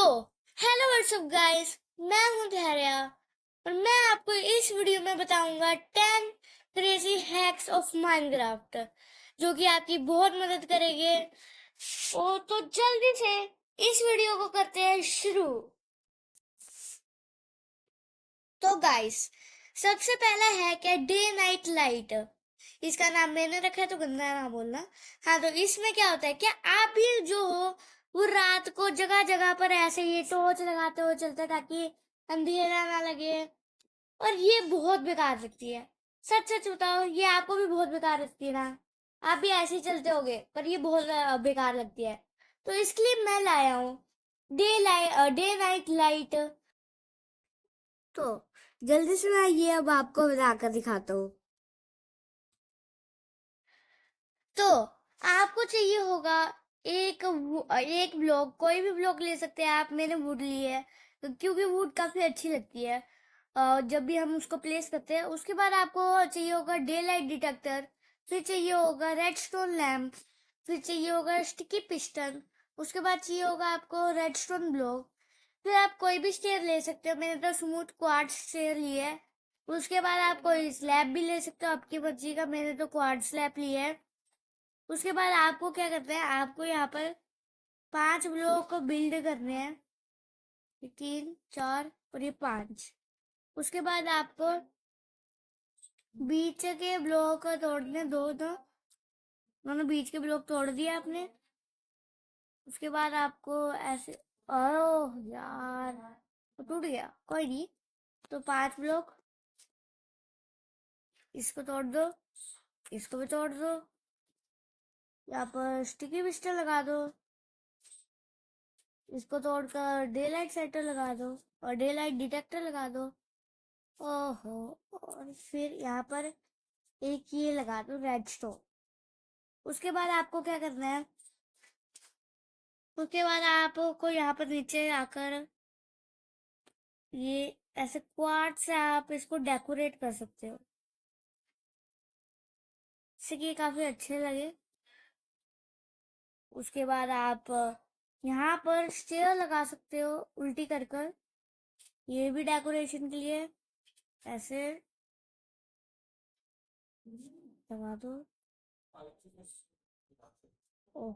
तो hello what's up guys, मैं हूं धैर्या और मैं आपको इस वीडियो में बताऊंगा 10 क्रेजी हैक्स ऑफ माइनक्राफ्ट जो कि आपकी बहुत मदद करेंगे। तो जल्दी से इस वीडियो को करते हैं शुरू। तो गाइस, सबसे पहला हैक है डे नाइट लाइट। इसका नाम मैंने रखा है तो गंदा ना बोलना। हाँ, तो इसमें क्या होता है, क्या आप भी जो हो वो रात को जगह जगह पर ऐसे ही टॉर्च लगाते हुए चलते ताकि अंधेरा ना लगे। और ये बहुत बेकार लगती है। सच सच बताओ, ये आपको भी बहुत बेकार लगती है ना? आप भी ऐसे ही चलते होगे, पर ये बहुत बेकार लगती है। तो इसके लिए मैं लाया हूँ डे नाइट लाइट। तो जल्दी से मैं ये अब आपको बनाकर दिखाता हूँ। तो आपको चाहिए होगा एक ब्लॉक, कोई भी ब्लॉक ले सकते हैं आप। मैंने वुड ली है क्योंकि वुड काफी अच्छी लगती है जब भी हम उसको प्लेस करते हैं। उसके बाद आपको चाहिए होगा डे लाइट डिटेक्टर, फिर चाहिए होगा रेडस्टोन लैम्प, फिर चाहिए होगा स्टिकी पिस्टन, उसके बाद चाहिए होगा आपको रेडस्टोन ब्लॉक। फिर आप कोई भी स्टेयर ले सकते हो, मैंने तो स्मूथ क्वार्ट्ज स्टेयर ली है। उसके बाद आप कोई स्लैब भी ले सकते हो आपकी मर्जी का, मैंने तो क्वार्ट्ज स्लैब ली है। उसके बाद आपको क्या करते हैं, आपको यहाँ पर 5 ब्लॉक को बिल्ड करने हैं, 3 4 और ये 5। उसके बाद आपको बीच के ब्लॉक तोड़ने दो, दोनों बीच के ब्लॉक तोड़ दिए आपने। उसके बाद आपको ऐसे, ओह यार वो टूट गया, कोई नहीं। तो 5 ब्लॉक, इसको तोड़ दो, इसको भी तोड़ दो, यहाँ पर स्टिकी पिस्टल लगा दो, इसको तोड़कर डे लाइट सेटर लगा दो और डे लाइट डिटेक्टर लगा दो। ओहो, और फिर यहाँ पर एक ये लगा दो रेडस्टोन। उसके बाद आपको क्या करना है, उसके बाद आपको यहाँ पर नीचे आकर ये ऐसे क्वार्ट्ज से आप इसको डेकोरेट कर सकते हो, इससे कि काफी अच्छे लगे। उसके बाद आप यहाँ पर स्टेयर लगा सकते हो उल्टी कर कर, ये भी डेकोरेशन के लिए ऐसे लगा दो। ओह,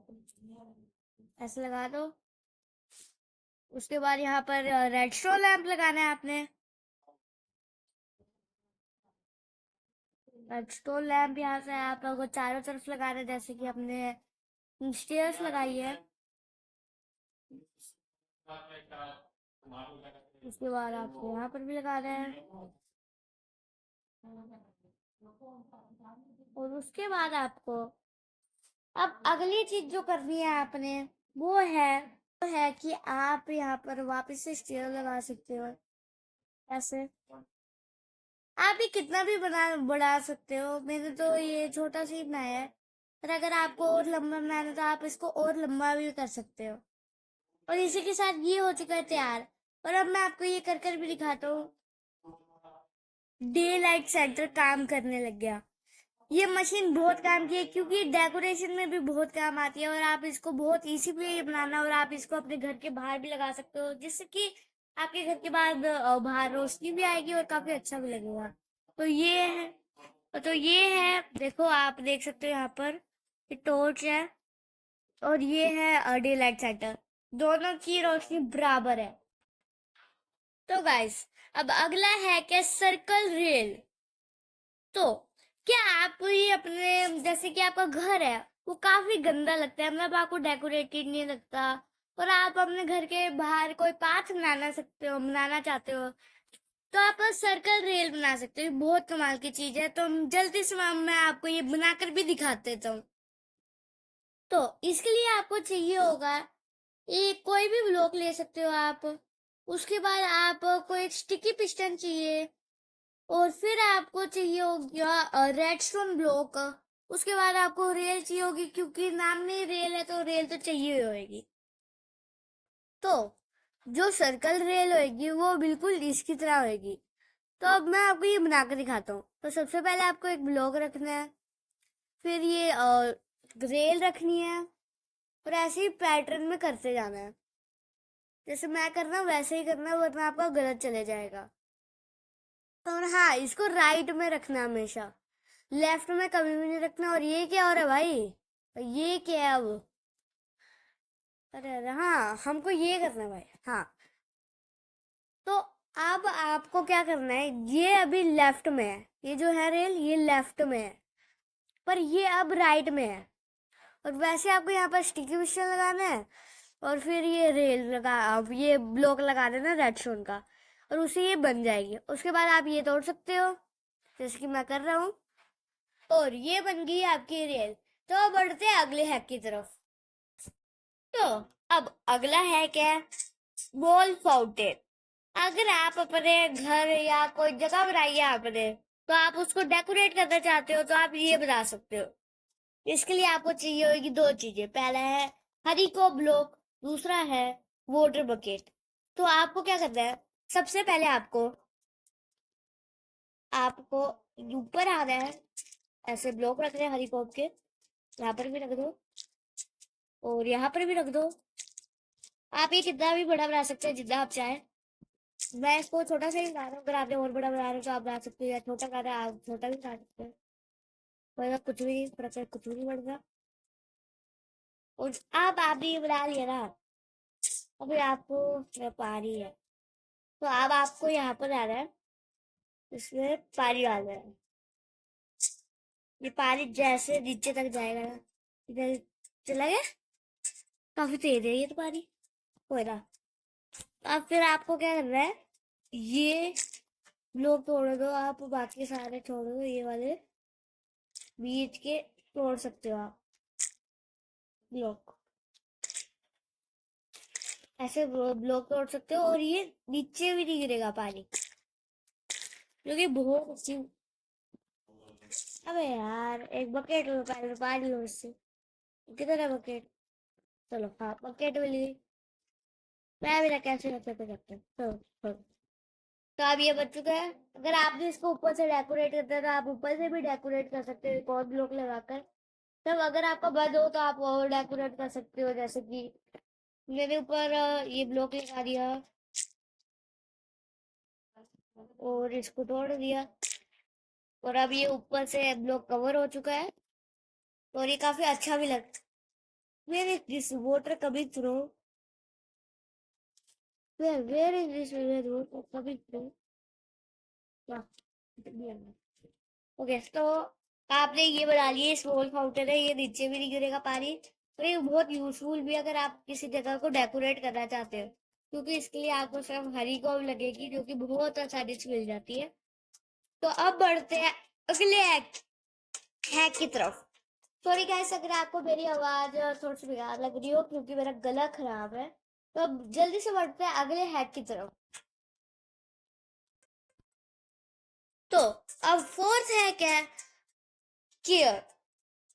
ऐसे लगा दो। उसके बाद यहाँ पर रेडस्टोन लैंप लगाना है आपने। रेडस्टोन लैंप यहाँ से आप लोगों को चारों तरफ लगाना है, जैसे कि हमने स्टेयर्स लगाई है। उसके बाद आपको यहाँ पर भी लगाना है। और उसके बाद आपको अब अगली चीज जो करनी है आपने, वो है कि आप यहाँ पर वापस से स्टेयर लगा सकते हो ऐसे। आप ये कितना भी बढ़ा सकते हो, मैंने तो ये छोटा सा ही बनाया है, पर अगर आपको और लंबा बनाना है तो आप इसको और लंबा भी कर सकते हो। और इसी के साथ ये हो चुका है तैयार। और अब मैं आपको ये कर कर भी दिखाता हूँ। डे लाइट सेंटर काम करने लग गया। ये मशीन बहुत काम की है क्योंकि डेकोरेशन में भी बहुत काम आती है और आप इसको बहुत इजी भी बनाना, और आप इसको अपने घर के बाहर भी लगा सकते हो जिससे कि आपके घर के बाहर रोशनी भी आएगी और काफी अच्छा भी लगेगा। तो ये है, देखो आप देख सकते हो यहाँ पर ये टॉर्च है और ये है डे लाइट सेंटर, दोनों की रोशनी बराबर है। तो गाइस, अब अगला है क्या, सर्कल रेल। तो क्या आप ये अपने, जैसे कि आपका घर है वो काफी गंदा लगता है, मतलब आपको डेकोरेटेड नहीं लगता, और आप अपने घर के बाहर कोई पाथ बनाना चाहते हो, तो आप सर्कल रेल बना सकते हो। बहुत कमाल की चीज है। तो जल्दी से मैं आपको ये बनाकर भी दिखा देता हूँ। तो इसके लिए आपको चाहिए होगा, एक कोई भी ब्लॉक ले सकते हो आप। उसके बाद आपको एक स्टिकी पिस्टन चाहिए, और फिर आपको चाहिए होगा रेडस्टोन ब्लॉक। उसके बाद आपको रेल चाहिए होगी, क्योंकि नाम में रेल है तो रेल तो चाहिए होगी। तो जो सर्कल रेल होगी वो बिल्कुल इसकी तरह होगी। तो अब मैं आपको ये बनाकर दिखाता हूँ। तो सबसे पहले आपको एक ब्लॉक रखना है, फिर ये रेल रखनी है, और ऐसे ही पैटर्न में करते जाना है। जैसे मैं कर रहा हूँ वैसे ही करना, वरना आपका गलत चले जाएगा। और हाँ, इसको राइट में रखना हमेशा, लेफ्ट में कभी भी नहीं रखना। और ये क्या हो रहा है भाई, ये क्या है अब? अरे अरे हाँ, हमको ये करना है भाई। हाँ, तो अब आपको क्या करना है, ये अभी लेफ्ट में है, ये जो है रेल, ये लेफ्ट में है, पर ये अब राइट में है। और वैसे आपको यहाँ पर स्टिकी पिक्चर लगाना है, और फिर ये रेल लगा, अब ये ब्लॉक लगा देना रेडस्टोन का, और उसे ये बन जाएगी। उसके बाद आप ये तोड़ सकते हो, जैसे कि मैं कर रहा हूँ, और ये बन गई आपकी रेल। तो अब बढ़ते हैं अगले हैक की तरफ। तो अब अगला हैक है वॉल फाउंटेन। अगर आप अपने घर या कोई जगह बनाइए आपने, तो आप उसको डेकोरेट करना चाहते हो, तो आप ये बना सकते हो। इसके लिए आपको चाहिए होगी दो चीजें। पहला है हरी को ब्लॉक, दूसरा है वाटर बकेट। तो आपको क्या करना है, सबसे पहले आपको आपको ऊपर आना है, ऐसे ब्लॉक रख रहे हैं हरी कॉप के, यहाँ पर भी रख दो और यहाँ पर भी रख दो। आप ये कितना भी बड़ा बना सकते हैं जितना आप चाहें। मैं इसको छोटा सा ही बना रहा हूँ, अगर आपने और बड़ा बना रहे हो तो आप बना सकते हो, या छोटा बना रहे हो आप छोटा भी बना सकते हैं, कोई कुछ भी नहीं फर्क है, कुछ भी नहीं बढ़ता। और अब आपने ये बना लिया ना, अभी आपको पानी है, तो अब आपको यहाँ पर आना है, इसमें पानी डालना है। ये पानी जैसे नीचे तक जाएगा ना, इधर चला गया, काफी तेज है ये तो पानी, कोई ना। अब फिर आपको क्या करना है, ये लोग तोड़ दो, आप बाकी सारे छोड़ो, ये वाले बीच के तोड़ सकते हो आप ब्लॉक, ऐसे ब्लॉक तोड़ सकते हो, और ये नीचे भी नहीं गिरेगा पानी, क्योंकि बहुत अच्छी। अबे यार, एक बकेट लो, पहले पानी लो इससे। किधर है बकेट? चलो हाँ, बकेट मिल गई। मैं भी ना कैसे रखते करते चलो चलो। तो अब ये बच चुका है। अगर आपने इसको ऊपर से डेकोरेट करते हैं, तो आप ऊपर से भी डेकोरेट कर सकते हो एक और ब्लॉक लगाकर। तब अगर आपका बंद हो तो आप और डेकोरेट कर सकते हो, जैसे कि मैंने ऊपर ये ब्लॉक लगा दिया और इसको तोड़ दिया, और अब ये ऊपर से ब्लॉक कवर हो चुका है, और ये काफी अच्छा भी लगता है। मेरे दिस वाटर कभी throw, where is this water कभी थ्रो। ओके, तो आपने ये बना लिए, स्मॉल फाउंटेन है, ये नीचे भी नहीं गिरेगा पानी, और ये बहुत यूजफुल भी अगर आप किसी जगह को डेकोरेट करना चाहते हो, क्योंकि इसके लिए आपको सिर्फ हरी कॉम लगेगी, जो कि बहुत आसानी से मिल जाती है। तो अब बढ़ते हैं अगले हैक की तरफ। सॉरी गाइस, अगर आपको मेरी आवाज थोड़ी सी बेकार लग रही हो, क्योंकि मेरा गला खराब है। तो अब जल्दी से बढ़ते हैं अगले हैक की तरफ। तो अब फोर्थ हैक है चेयर।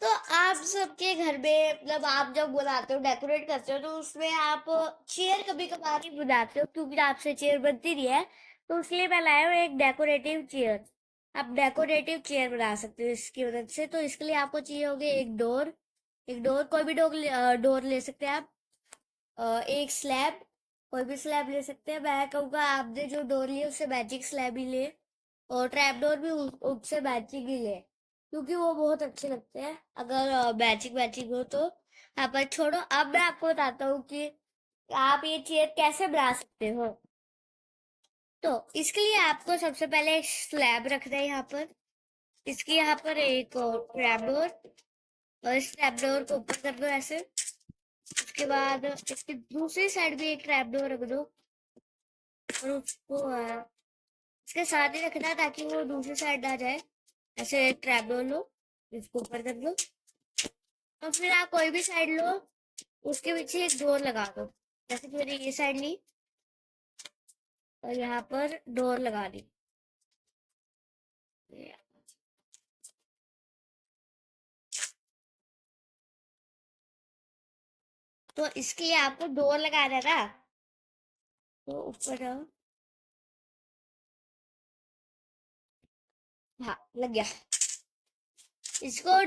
तो आप सबके घर में, मतलब आप जब बनाते हो, डेकोरेट करते हो, तो उसमें आप चेयर कभी कभार ही बनाते हो, क्योंकि आपसे चेयर बनती नहीं है, तो इसलिए मैं लाया हूँ एक डेकोरेटिव चेयर। आप डेकोरेटिव चेयर बना सकते हो इसकी मदद से। तो इसके लिए आपको चाहिए होगी एक डोर, कोई भी डोर ले सकते हैं आप, एक स्लैब, कोई भी स्लैब ले सकते हैं। मैं कहूँगा आपने जो डोर लिए उससे मैजिक स्लैब ही ले, और ट्रैप डोर भी उससे मैचिंग ही ले, क्योंकि वो बहुत अच्छे लगते हैं अगर मैचिंग मैचिंग हो तो। यहाँ पर छोड़ो, अब मैं आपको बताता हूँ कि आप ये चेयर कैसे बना सकते हो। तो इसके लिए आपको सबसे पहले एक स्लैब रखना है यहाँ पर, इसकी यहाँ पर एक ट्रैप डोर, और इस ट्रैप डोर को ऊपर कर दो ऐसे। उसके बाद इसकी दूसरी साइड भी एक ट्रैप डोर रख दो, और उसको इसके साथ ही रखना है, ताकि वो दूसरी साइड आ जाए। ऐसे ट्रैप डोर लो, इसको ऊपर कर दो, और फिर आप कोई भी साइड लो, उसके पीछे एक डोर लगा दो। जैसे कि मैंने ये साइड ली और यहाँ पर डोर लगा दी। तो इसके लिए आपको डोर लगाना है ना, तो ऊपर हाँ लग गया। इसको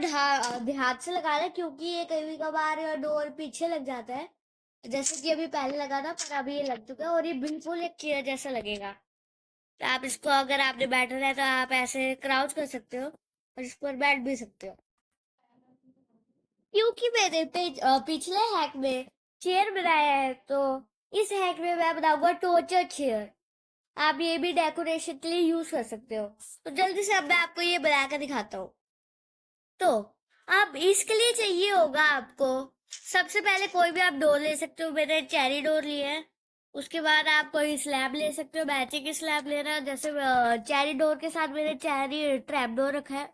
ध्यान से लगाना, क्योंकि ये कभी कभार डोर पीछे लग जाता है, जैसे कि अभी पहले लगा था पर अभी ये लग चुका है और ये बिल्कुल एक चेयर जैसा लगेगा। तो आप इसको, अगर आपने बैठना है तो आप ऐसे क्राउच कर सकते हो और इस पर बैठ भी सकते हो। क्योंकि मैंने पिछले हैक में चेयर बनाया है, तो इस हैक में मैं बनाऊंगा टोर्चर चेयर। आप ये भी डेकोरेशन के लिए यूज कर सकते हो। तो जल्दी से अब मैं आपको ये बना कर दिखाता हूँ। तो आप इसके लिए चाहिए होगा आपको, सबसे पहले कोई भी आप डोर ले सकते हो। मैंने चेरी डोर लिया है। उसके बाद आप कोई स्लैब ले सकते हो, मैचिंग की स्लैब लेना। जैसे चेरी डोर के साथ मैंने चेरी ट्रैप डोर रखा है,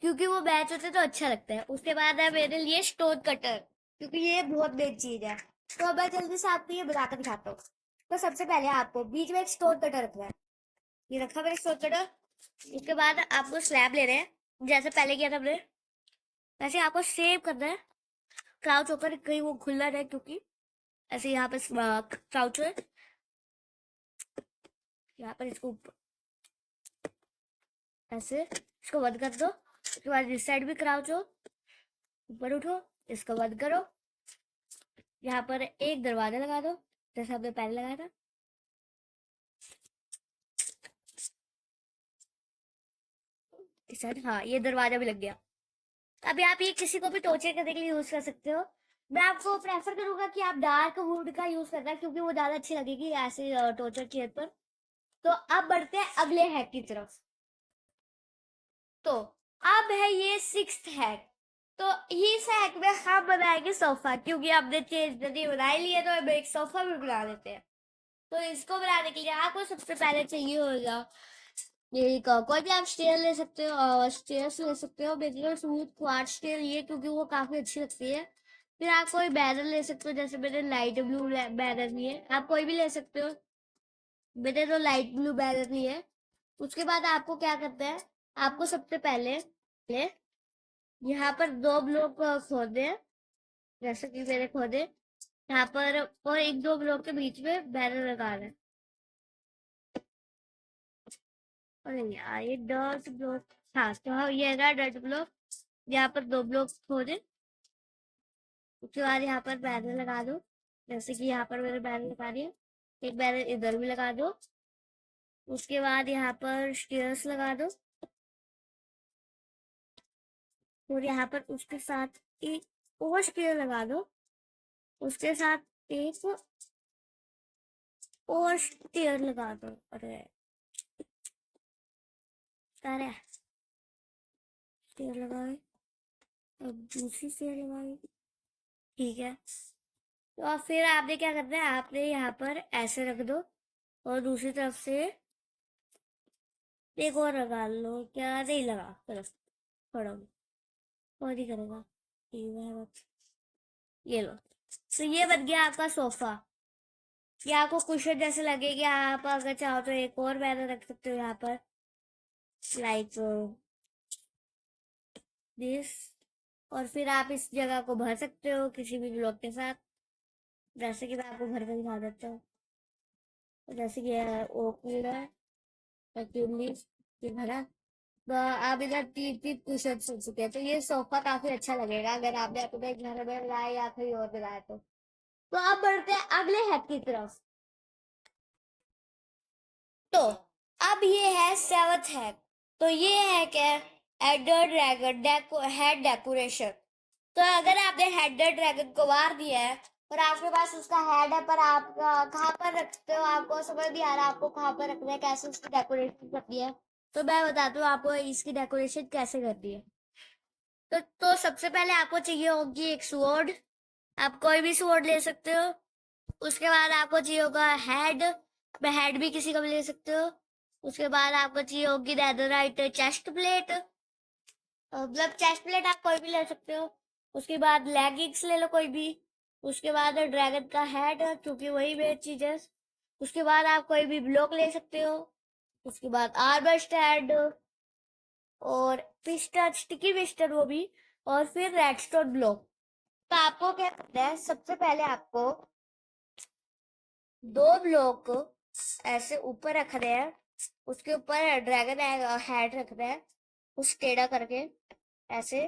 क्योंकि वो मैच होते तो अच्छा लगता है। उसके बाद है मेरे लिए स्टोन कटर, क्योंकि ये बहुत मेन चीज है। तो अब मैं जल्दी से आपको ये बनाकर दिखाता हूँ। तो सबसे पहले आपको बीच में एक स्टोन कटर रखना है। ये रखा मैंने स्टोन कटर। उसके बाद आपको स्लैब ले रहे हैं, जैसे पहले किया था हमने, वैसे आपको सेव करना है। क्राउच होकर कहीं वो खुल ना जाए, क्योंकि ऐसे यहाँ पे क्राउच है, यहाँ पर इसको ऐसे इसको बंद कर दो। उसके बाद इस साइड भी क्राउच हो, ऊपर उठो, इसको बंद करो। यहाँ पर एक दरवाजा लगा दो, जैसे आपने पहले लगाया था। इस साइड, हाँ, ये दरवाजा भी लग गया। अभी आप ये किसी को भी टॉर्चर करने के लिए यूज कर सकते हो। मैं आपको प्रेफर करूंगा कि आप डार्क वुड का यूज करना, क्योंकि वो ज्यादा अच्छी लगेगी ऐसे टॉर्चर चेयर पर। तो अब बढ़ते हैं अगले हैक की तरफ। तो अब है ये सिक्स्थ हैक। तो इस हैक में हम बनाएंगे सोफा, क्योंकि आपने चेयर यदि बना ही लिया तो अब एक सोफा भी बना लेते हैं। तो इसको बनाने के लिए आपको सबसे पहले चाहिए होगा ये कोई भी आप स्टेयर ले सकते हो, स्टेयर्स ले सकते हो। बेसिकली स्मूथ क्वार्ट्ज स्टेयर लिए, क्योंकि वो काफी अच्छी लगती है। फिर आप कोई बैनर ले सकते हो, जैसे मैंने लाइट ब्लू बैनर लिए, आप कोई भी ले सकते हो। मैंने तो लाइट ब्लू बैनर लिए। उसके बाद आपको क्या करना है, आपको सबसे पहले यहाँ पर दो ब्लॉक खोदे हैं, जैसे कि मैंने खोदे यहाँ पर, और एक दो ब्लॉक के बीच में बैनर लगा रहे हैं। अरे यार, ये डॉट ब्लॉक, हाँ, तो हाँ, ये रहा डॉट ब्लॉक। यहाँ पर दो ब्लॉक खोदे। उसके बाद यहाँ पर बैनर लगा दो, जैसे कि यहाँ पर मैंने बैनर लगा दिया। एक बैनर इधर भी लगा दो। उसके बाद यहाँ पर स्टेयर्स लगा दो, और यहाँ पर उसके साथ एक और स्टेयर लगा दो। उसके साथ एक और स्टेयर लगा दो। अरे सारे स्टेयर लगाए, अब दूसरी स्टेयर लगाई। ठीक है। तो अब फिर आपने क्या करना है, आपने यहाँ पर ऐसे रख दो, और दूसरी तरफ से एक और लगा लो। क्या नहीं लगा, चलो छोड़ो, और ही करेगा। ठीक है, ये लो। तो ये बन गया आपका सोफा। ये आपको कुशन जैसे लगेगी। आप अगर चाहो तो एक और बैनर रख सकते हो यहाँ पर, लाइक दिस। और फिर आप इस जगह को भर सकते हो किसी भी ब्लॉक के साथ, जैसे कि मैं आपको भर कर दिखा देता हूँ। तो जैसे कि ओक है, ये भरा। तो आप इधर तीन तीन कुशन हो चुके हैं। तो ये सोफा काफी अच्छा लगेगा अगर आपने अपने घर में लगाया या कहीं और लगाया तो अब बढ़ते हैं अगले हैक की तरफ। तो अब ये है सेवंथ हैक। तो ये हैक है एडर ड्रैगन हेड डेकोरेशन। तो अगर आपने हेडर ड्रैगन को मार दिया है और आपके पास उसका हेड है, पर आप कहाँ पर रखते हो, आपको समझ नहीं आ रहा आपको कहाँ पर रखना है, कैसे उसकी डेकोरेशन करनी है, तो मैं बताती हूँ आपको इसकी डेकोरेशन कैसे करनी है। तो सबसे पहले आपको चाहिए होगी एक स्वॉर्ड। आप कोई भी स्वॉर्ड ले सकते हो। उसके बाद आपको चाहिए होगा हेड। हेड भी किसी का भी ले सकते हो। उसके बाद आपको चाहिए होगी नेदरराइट चेस्ट प्लेट। मतलब चेस्ट प्लेट आप कोई भी ले सकते हो। उसके बाद लेगिंग्स ले लो कोई भी। उसके बाद ड्रैगन का हेड, क्योंकि वही बेस्ट चीज है। उसके बाद आप कोई भी ब्लॉक ले सकते हो। उसके बाद आर्मर स्टैंड, और पिस्टन, स्टिकी पिस्टन वो भी, और फिर रेडस्टोन ब्लॉक। तो आपको क्या करना है, सबसे पहले आपको दो ब्लॉक ऐसे ऊपर रख रहे हैं, उसके ऊपर ड्रैगन हेड रख रहे हैं, कुछ टेढ़ा करके ऐसे।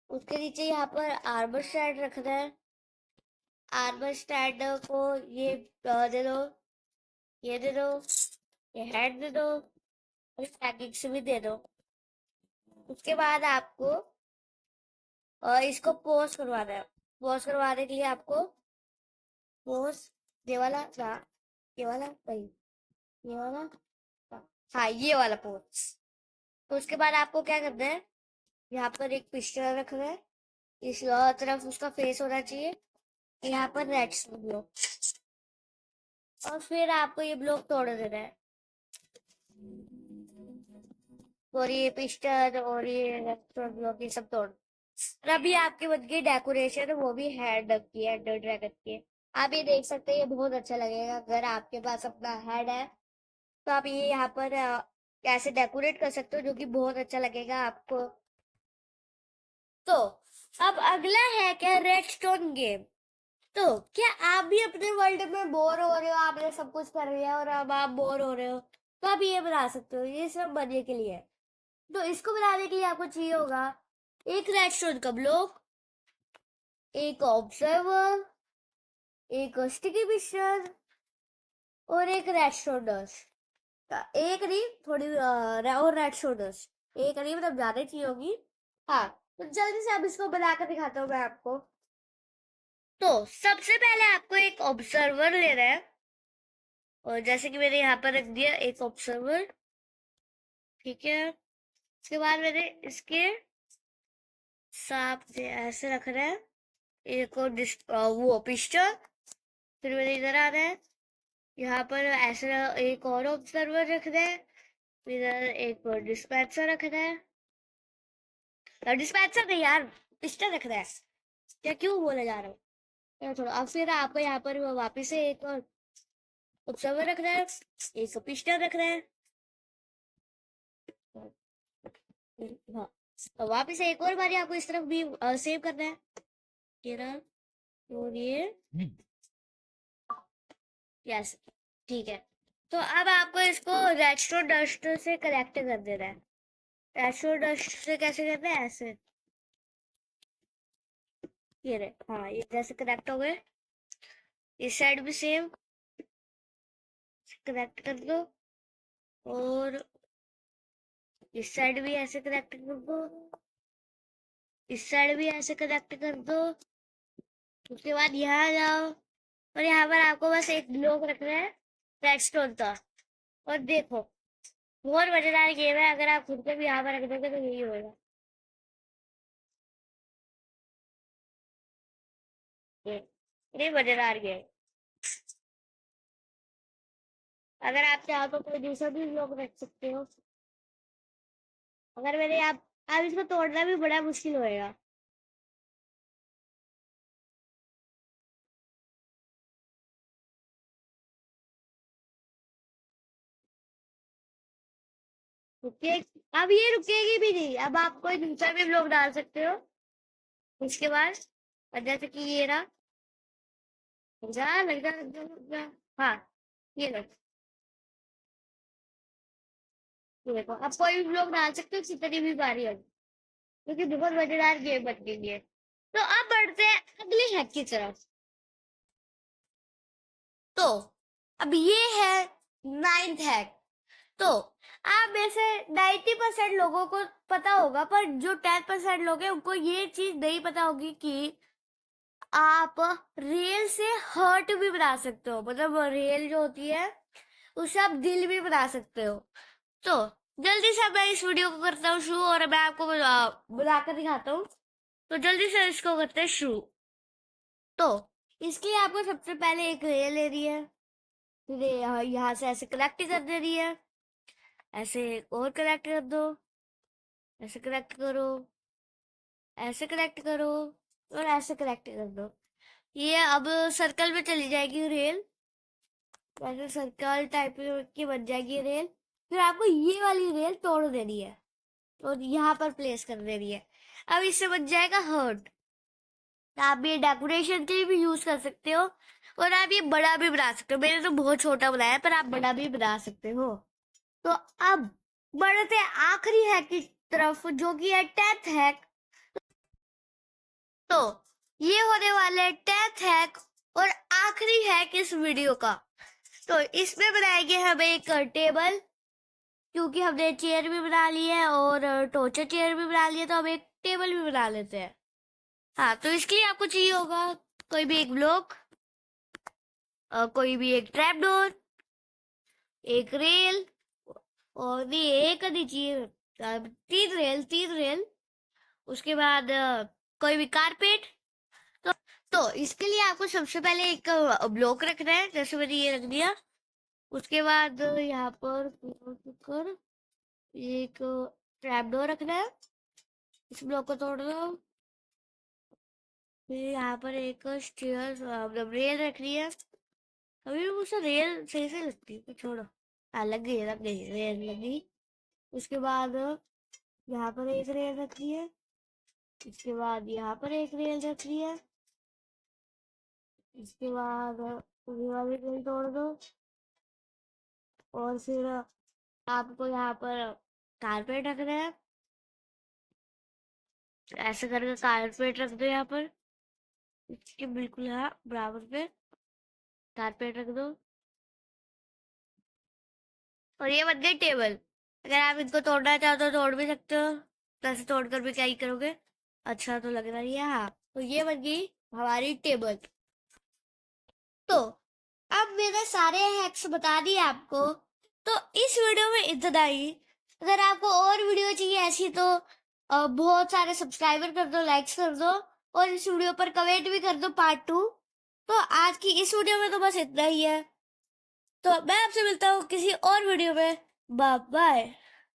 उसके नीचे यहाँ पर आर्मर स्टैंड रख रहे हैं, आर्मर स्टैंड को ये दे दो, ये दे दो, ये हेड दे दो, और पैकिंग भी दे दो। उसके बाद आपको इसको पोज करवाना है। पोज करवाने के लिए आपको पोज, ये वाला ना, ये वाला नहीं, ये वाला, हाँ ये वाला पोज। तो उसके बाद आपको क्या करना है, यहाँ पर एक पिस्टल रखना है, इस तरफ उसका फेस होना चाहिए, यहाँ पर रेड ब्लॉक, और फिर आपको ये ब्लॉक तोड़ देना है। और ये पिस्टल और ये रेड ब्लॉक ये सब तोड़, और अभी आपकी बन गई डेकोरेशन, वो भी हैंड की है, ड्रैगन की। आप ये देख सकते हैं, ये बहुत अच्छा लगेगा। अगर आपके पास अपना हेड है तो आप ये यहाँ पर कैसे डेकोरेट कर सकते हो, जो कि बहुत अच्छा लगेगा आपको। तो अब अगला है क्या, रेडस्टोन गेम। तो क्या आप भी अपने वर्ल्ड में बोर हो रहे हो, आपने सब कुछ कर लिया और अब आप बोर हो रहे हो, तो आप ये बना सकते हो। ये सब बनने के लिए है। तो इसको बनाने के लिए आपको चाहिए होगा एक रेडस्टोन का ब्लॉक, एक ऑब्जर्वर, एक स्टिकी पिक्चर, और एक रेडस्टोन डस्ट। एक नहीं, थोड़ी और रेडस्टोन डस्ट एक नहीं, मतलब ज्यादा चाहिए होगी। हाँ, तो जल्दी से अब इसको बनाकर दिखाता हूँ मैं आपको। तो सबसे पहले आपको एक ऑब्जर्वर लेना है, और जैसे कि मैंने यहाँ पर रख दिया एक ऑब्जर्वर, ठीक है। उसके बाद मैंने इसके साथ ऐसे रख रहा है एक और वो पिस्टल। फिर मैंने इधर आना है, यहाँ पर ऐसे एक और ऑब्जर्वर रखना है, इधर एक और डिस्पेंसर रखना है, डिस्पेंसर नहीं यार, पिस्टल रखना है, क्या क्यों बोले जा रहा हूँ। थोड़ा अब फिर आपको यहाँ पर वापिस से एक और ऑब्जर्वर रखना है, एक पिस्टल रखना है, हाँ। तो वापिस से एक और बारी आपको इस तरफ भी सेव करना है, ये रहा, और ये यस, ठीक है। तो अब आपको इसको रेडस्टोन डस्ट से कनेक्ट कर देना है। रेडस्टोन डस्ट से कैसे करना है, ऐसे, ये रहे, हाँ ये जैसे कनेक्ट हो गए। इस साइड भी सेम कनेक्ट कर दो, और इस साइड भी ऐसे कनेक्ट कर दो, इस साइड भी ऐसे कनेक्ट कर दो। उसके बाद यहाँ जाओ, और यहाँ पर आपको बस एक ब्लॉक रखना है रेडस्टोन का। और देखो, बहुत मजेदार गेम है, अगर आप खुद को भी यहाँ पर रख दोगे तो यही होगा। ये मजेदार गेम। अगर आप चाहो तो कोई दूसरा भी ब्लॉक रख सकते हो। अगर मैंने आप इसको तोड़ना भी बड़ा मुश्किल होएगा। रुकिए, अब ये रुकेगी भी नहीं, अब आप कोई दूसरा भी ब्लॉक डाल सकते हो। उसके बाद जैसे कि ये रहा, लग जा लग जा लग जा लग जा, हाँ ये लो, ये देखो, अब कोई भी ब्लॉक डाल सकते हो कितनी भी बारी होगी, क्योंकि बहुत मजेदार गेम बन गई है। तो अब बढ़ते हैं अगले हैक की तरफ। तो अब ये है नाइन्थ हैक। तो आप में से 90% लोगों को पता होगा, पर जो 10% लोग हैं उनको ये चीज नहीं पता होगी कि आप रेल से हर्ट भी बना सकते हो, मतलब रेल जो होती है उससे आप दिल भी बना सकते हो। तो जल्दी से मैं इस वीडियो को करता हूँ शुरू, और मैं आपको बुलाकर दिखाता हूँ। तो जल्दी से इसको करते हैं शुरू। तो इसके लिए आपको सबसे पहले एक रेल ले रही है, फिर यहाँ से ऐसे कनेक्ट कर दे रही है, ऐसे और कनेक्ट कर दो, ऐसे कनेक्ट करो, ऐसे कनेक्ट करो, और ऐसे कनेक्ट कर दो। ये अब सर्कल में चली जाएगी रेल, वैसे सर्कल टाइप की बन जाएगी रेल। फिर आपको ये वाली रेल तोड़ देनी है और यहाँ पर प्लेस कर देनी है। अब इससे बन जाएगा हर्ट। आप ये डेकोरेशन के लिए भी यूज कर सकते हो, और आप ये बड़ा भी बना सकते हो। मैंने तो बहुत छोटा बनाया है, पर आप बड़ा भी बना सकते हो। तो अब बढ़ते आखिरी हैक की तरफ, जो कि है 10th हैक। तो ये होने वाले 10th हैक, और आखिरी हैक इस वीडियो का, तो इसमें बनाएंगे हम एक टेबल, क्योंकि हमने चेयर भी बना ली है और टोचर चेयर भी बना ली है, तो हम एक टेबल भी बना लेते हैं। हाँ, तो इसके लिए आपको चाहिए होगा कोई भी एक ब्लॉक, कोई भी एक ट्रैप डोर, एक रेल, और नहीं एक नहीं चाहिए, 3 रेल। उसके बाद कोई भी कारपेट। तो तो इसके लिए आपको सबसे पहले एक ब्लॉक रखना है, जैसे मैंने ये रख दिया। उसके बाद यहाँ पर कर एक ट्रैप डोर रखना है, इस ब्लॉक को तोड़ दो। फिर यहाँ पर एक स्टेयर्स मतलब रेल रखनी है। अभी भी मुझसे रेल सही से लगती है, तो छोड़ो। हाँ, लग गई रेल लगी। उसके बाद यहाँ पर एक रेल रखनी है, इसके बाद यहाँ पर एक रेल रखनी है, इसके बाद ये वाली रेल तोड़ दो। और फिर आपको यहाँ पर कारपेट रखना है, ऐसे करके कारपेट रख दो यहाँ पर, इसके बिल्कुल यहाँ बराबर पे कारपेट रख दो। और ये बन गई टेबल। अगर आप इनको तोड़ना चाहो तो तोड़ भी सकते हो, वैसे तोड़कर भी क्या ही करोगे, अच्छा तो लग रहा है। हाँ, तो ये बन गई हमारी टेबल। तो अब मैंने सारे हैक्स बता दिए आपको, तो इस वीडियो में इतना ही। अगर आपको और वीडियो चाहिए ऐसी, तो बहुत सारे सब्सक्राइबर कर दो, लाइक्स कर दो, और इस वीडियो पर कमेंट भी कर दो पार्ट 2। तो आज की इस वीडियो में तो बस इतना ही है, तो मैं आपसे मिलता हूँ किसी और वीडियो में। Bye bye.